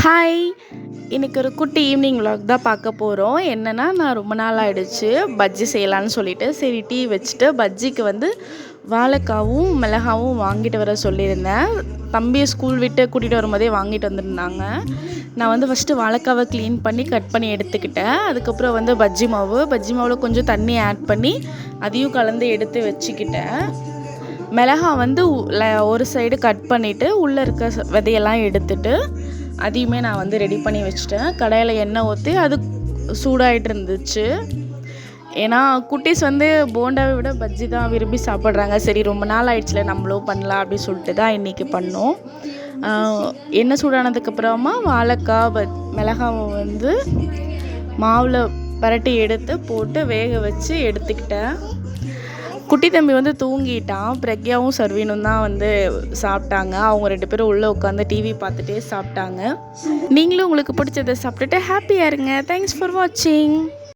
Hi! இன்னைக்கு ஒரு குட்டி ஈவினிங் vlog தான் பார்க்க போகிறோம். என்னென்னா, நான் ரொம்ப நாள் ஆயிடுச்சு பஜ்ஜி செய்யலான்னு சொல்லிட்டு, சரி டீ வச்சுட்டு பஜ்ஜிக்கு வந்து வாழைக்காவும் மிளகாவும் வாங்கிட்டு வர சொல்லியிருந்தேன். தம்பியை ஸ்கூல் விட்டு கூட்டிகிட்டு வரும்போதே வாங்கிட்டு வந்திருந்தாங்க. நான் வந்து ஃபஸ்ட்டு வாழைக்காவை க்ளீன் பண்ணி கட் பண்ணி எடுத்துக்கிட்டேன். அதுக்கப்புறம் வந்து பஜ்ஜி மாவில் கொஞ்சம் தண்ணி ஆட் பண்ணி அதையும் கலந்து எடுத்து வச்சுக்கிட்டேன். மிளகா வந்து ஒரு சைடு கட் பண்ணிவிட்டு உள்ளே இருக்க விதையெல்லாம் எடுத்துட்டு அதையுமே நான் வந்து ரெடி பண்ணி வச்சுட்டேன். கடாயில் எண்ணெய் ஊற்றி அது சூடாகிட்டு இருந்துச்சு. ஏன்னா குட்டீஸ் வந்து போண்டாவை விட பஜ்ஜி தான் விரும்பி சாப்பிட்றாங்க. சரி ரொம்ப நாள் ஆயிடுச்சுல நம்மளும் பண்ணலாம் அப்படின்னு சொல்லிட்டு தான் இன்றைக்கி பண்ணோம். எண்ணெய் சூடானதுக்கப்புறமா வாழைக்காய் மிளகாவை வந்து மாவில் பரட்டி எடுத்து போட்டு வேக வச்சு எடுத்துக்கிட்டேன். குட்டி தம்பி வந்து தூங்கிட்டான். பிரக்யாவும் சர்வீனும் தான் வந்து சாப்பிட்டாங்க. அவங்க 2 பேரும் உள்ளே உட்காந்து டிவி பார்த்துட்டே சாப்பிட்டாங்க. நீங்களும் உங்களுக்கு பிடிச்சதை சாப்பிட்டுட்டு ஹாப்பியாக இருங்க. தேங்க்ஸ் ஃபார் வாட்சிங்.